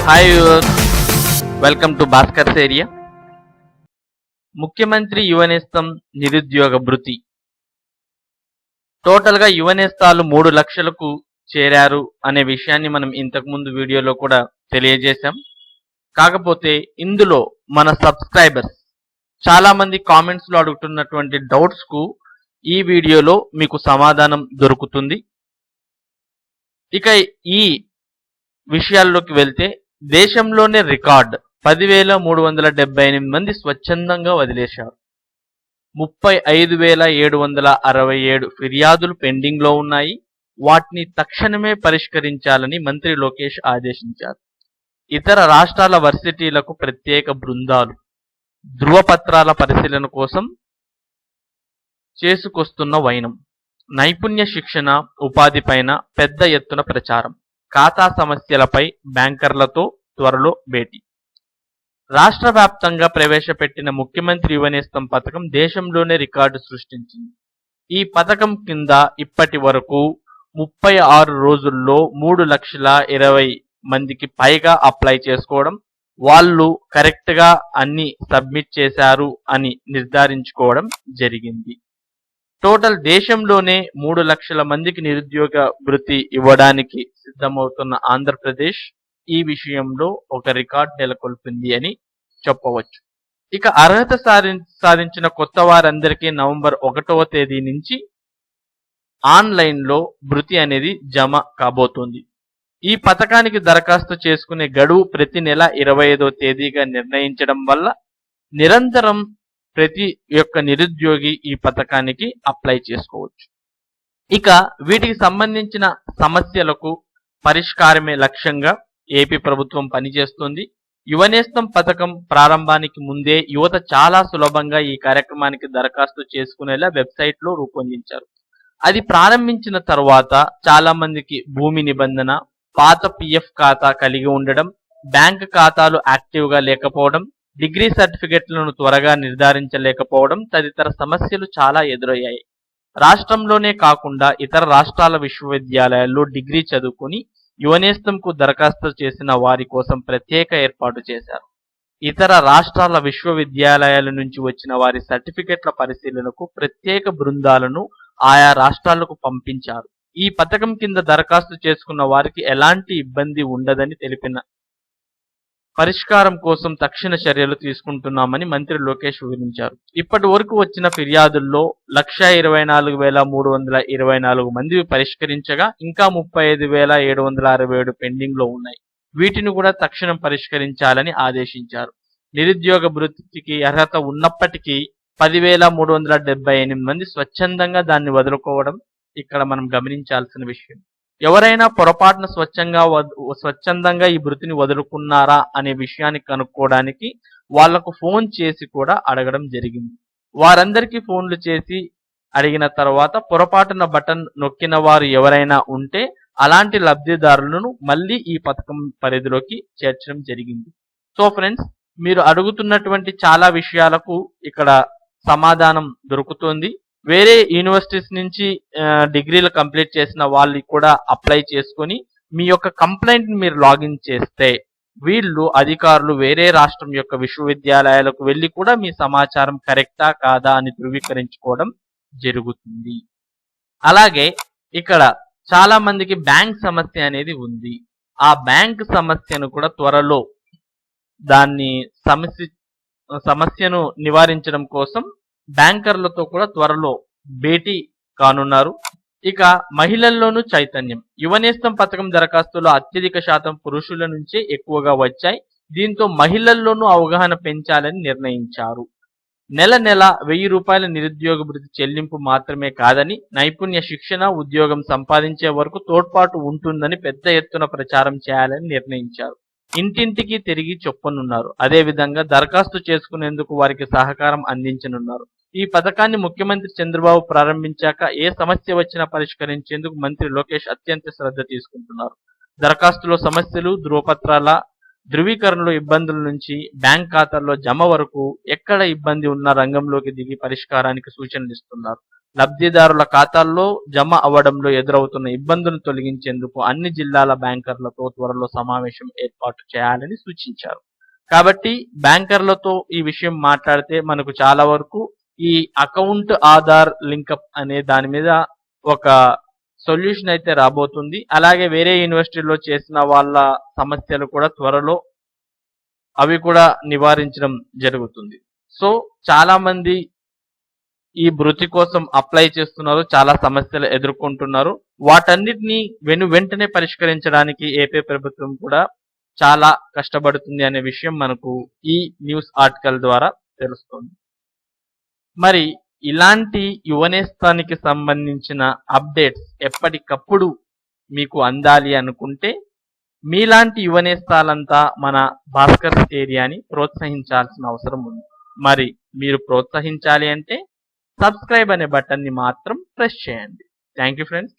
Hi viewers, welcome to Bhaskar's area. ముఖ్యమంత్రి యువనేస్తం నిరుద్యోగ భృతి. టోటల్గా యువనేస్తాలు 3 లక్షలకు చేరారు అనే విషయాన్ని మనం ఇంతకుముందు వీడియోలో కూడా తెలియజేశాం. కాకపోతే ఇందులో మన సబ్స్క్రైబర్స్ చాలా మంది కామెంట్స్లో అడుగుతున్నటువంటి డౌట్స్కు ఈ వీడియోలో మీకు సమాధానం దొరుకుతుంది. ఇక ఈ విషయాల్లోకి వెళ్తే, దేశంలోనే రికార్డ్ 10,378 మంది స్వచ్ఛందంగా వదిలేశారు. 35,767 ఫిర్యాదులు పెండింగ్లో ఉన్నాయి. వాటిని తక్షణమే పరిష్కరించాలని మంత్రి లోకేష్ ఆదేశించారు. ఇతర రాష్ట్రాల వర్సిటీలకు ప్రత్యేక బృందాలు ధృవపత్రాల పరిశీలన కోసం చేసుకొస్తున్న వైనం. నైపుణ్య శిక్షణ, ఉపాధిపైన పెద్ద ఎత్తున ప్రచారం. ఖాతా సమస్యలపై బ్యాంకర్లతో త్వరలో భేటీ. రాష్ట్ర వ్యాప్తంగా ప్రవేశపెట్టిన ముఖ్యమంత్రి యువనేస్తం పథకం దేశంలోనే రికార్డు సృష్టించింది. ఈ పథకం కింద ఇప్పటి వరకు 36 రోజుల్లో 3,20,000 మందికి పైగా అప్లై చేసుకోవడం, వాళ్ళు కరెక్ట్గా అన్ని సబ్మిట్ చేశారు అని నిర్ధారించుకోవడం జరిగింది. టోటల్ దేశంలోనే 3 లక్షల మందికి నిరుద్యోగ భృతి ఇవ్వడానికి సిద్ధమవుతున్న ఆంధ్రప్రదేశ్ ఈ విషయంలో ఒక రికార్డ్ నెలకొల్పింది అని చెప్పవచ్చు. ఇక అర్హత సాధించిన కొత్త వారందరికీ నవంబర్ 1వ తేదీ నుంచి ఆన్లైన్లో భృతి అనేది జమ కాబోతోంది. ఈ పథకానికి దరఖాస్తు చేసుకునే గడువు ప్రతి నెల 25వ తేదీగా నిర్ణయించడం వల్ల నిరంతరం ప్రతి ఒక్క నిరుద్యోగి ఈ పథకానికి అప్లై చేసుకోవచ్చు. ఇక వీటికి సంబంధించిన సమస్యలకు పరిష్కారమే లక్ష్యంగా ఏపీ ప్రభుత్వం పనిచేస్తుంది. యువనేస్తం పథకం ప్రారంభానికి ముందే యువత చాలా సులభంగా ఈ కార్యక్రమానికి దరఖాస్తు చేసుకునేలా వెబ్సైట్లో రూపొందించారు. అది ప్రారంభించిన తర్వాత చాలా మందికి భూమి నిబంధన, పాత పిఎఫ్ ఖాతా కలిగి ఉండడం, బ్యాంక్ ఖాతాలు యాక్టివ్గా లేకపోవడం, డిగ్రీ సర్టిఫికెట్లను త్వరగా నిర్ధారించలేకపోవడం తదితర సమస్యలు చాలా ఎదురయ్యాయి. రాష్ట్రంలోనే కాకుండా ఇతర రాష్ట్రాల విశ్వవిద్యాలయాల్లో డిగ్రీ చదువుకుని యువనేస్తంకు దరఖాస్తు చేసిన వారి కోసం ప్రత్యేక ఏర్పాటు చేశారు. ఇతర రాష్ట్రాల విశ్వవిద్యాలయాల నుంచి వచ్చిన వారి సర్టిఫికెట్ల పరిశీలనకు ప్రత్యేక బృందాలను ఆయా రాష్ట్రాలకు పంపించారు. ఈ పథకం కింద దరఖాస్తు చేసుకున్న వారికి ఎలాంటి ఇబ్బంది ఉండదని తెలిపిన పరిష్కారం కోసం తక్షణ చర్యలు తీసుకుంటున్నామని మంత్రి లోకేష్ వివరించారు. ఇప్పటి వరకు వచ్చిన ఫిర్యాదుల్లో 1,24,324 మంది పరిష్కరించగా ఇంకా 35,767 పెండింగ్లో ఉన్నాయి. వీటిని కూడా తక్షణం పరిష్కరించాలని ఆదేశించారు. నిరుద్యోగ భృతికి అర్హత ఉన్నప్పటికీ 10,378 మంది స్వచ్ఛందంగా దాన్ని వదులుకోవడం ఇక్కడ మనం గమనించాల్సిన విషయం. ఎవరైనా పొరపాటున స్వచ్ఛందంగా ఈ భృతిని వదులుకున్నారా అనే విషయాన్ని కనుక్కోవడానికి వాళ్లకు ఫోన్ చేసి కూడా అడగడం జరిగింది. వారందరికీ ఫోన్లు చేసి అడిగిన తర్వాత పొరపాటున బటన్ నొక్కిన వారు ఎవరైనా ఉంటే అలాంటి లబ్ధిదారులను మళ్ళీ ఈ పథకం పరిధిలోకి చేర్చడం జరిగింది. సో ఫ్రెండ్స్, మీరు అడుగుతున్నటువంటి చాలా విషయాలకు ఇక్కడ సమాధానం దొరుకుతుంది. వేరే యూనివర్సిటీస్ నుంచి డిగ్రీలు కంప్లీట్ చేసిన వాళ్ళు కూడా అప్లై చేసుకొని మీ యొక్క కంప్లైంట్ మీరు లాగిన్ చేస్తే వీళ్ళు అధికారులు వేరే రాష్ట్రం యొక్క విశ్వవిద్యాలయాలకు వెళ్ళి కూడా మీ సమాచారం కరెక్టా కాదా అని ధృవీకరించుకోవడం జరుగుతుంది. అలాగే ఇక్కడ చాలా మందికి బ్యాంక్ సమస్య అనేది ఉంది. ఆ బ్యాంక్ సమస్యను కూడా త్వరలో దాన్ని సమస్యను నివారించడం కోసం బ్యాంకర్లతో కూడా త్వరలో భేటీ కానున్నారు. ఇక మహిళల్లోనూ చైతన్యం. యువనేస్తం పథకం దరఖాస్తులో అత్యధిక శాతం పురుషుల నుంచే ఎక్కువగా వచ్చాయి. దీంతో మహిళల్లోనూ అవగాహన పెంచాలని నిర్ణయించారు. నెల 1,000 రూపాయల నిరుద్యోగ భృతి చెల్లింపు మాత్రమే కాదని, నైపుణ్య శిక్షణ, ఉద్యోగం సంపాదించే వరకు తోడ్పాటు ఉంటుందని పెద్ద ఎత్తున ప్రచారం చేయాలని నిర్ణయించారు. ఇంటింటికి తిరిగి చెప్పనున్నారు. అదేవిధంగా దరఖాస్తు చేసుకునేందుకు వారికి సహకారం అందించనున్నారు. ఈ పథకాన్ని ముఖ్యమంత్రి చంద్రబాబు ప్రారంభించాక ఏ సమస్య వచ్చినా పరిష్కరించేందుకు మంత్రి లోకేష్ అత్యంత శ్రద్ధ తీసుకుంటున్నారు. దరఖాస్తులో సమస్యలు, ధృవపత్రాల ధృవీకరణలో ఇబ్బందుల నుంచి బ్యాంక్ ఖాతాల్లో జమ వరకు ఎక్కడ ఇబ్బంది ఉన్నా రంగంలోకి దిగి పరిష్కారానికి సూచనలు ఇస్తున్నారు. లబ్ధిదారుల ఖాతాల్లో జమ అవ్వడంలో ఎదురవుతున్న ఇబ్బందులను తొలగించేందుకు అన్ని జిల్లాల బ్యాంకర్లతో త్వరలో సమావేశం ఏర్పాటు చేయాలని సూచించారు. కాబట్టి బ్యాంకర్లతో ఈ విషయం మాట్లాడితే మనకు చాలా వరకు ఈ అకౌంట్ ఆధార్ లింకప్ అనే దాని మీద ఒక సొల్యూషన్ అయితే రాబోతుంది. అలాగే వేరే యూనివర్సిటీలో చేసిన వాళ్ళ సమస్యలు కూడా త్వరలో అవి కూడా నివారించడం జరుగుతుంది. సో చాలా మంది ఈ భృతి కోసం అప్లై చేస్తున్నారు, చాలా సమస్యలు ఎదుర్కొంటున్నారు. వాటన్నిటిని వెంటనే పరిష్కరించడానికి ఏపీ ప్రభుత్వం కూడా చాలా కష్టపడుతుంది అనే విషయం మనకు ఈ న్యూస్ ఆర్టికల్ ద్వారా తెలుస్తుంది. మరి ఇలాంటి యువనేస్తానికి సంబంధించిన అప్డేట్స్ ఎప్పటికప్పుడు మీకు అందాలి అనుకుంటే మీలాంటి యువనేస్తాలంతా మన భాస్కర్స్ ఏరియాని ప్రోత్సహించాల్సిన అవసరం ఉంది. మరి మీరు ప్రోత్సహించాలి అంటే సబ్స్క్రైబ్ అనే బటన్ని మాత్రం ప్రెస్ చేయండి. Thank you friends.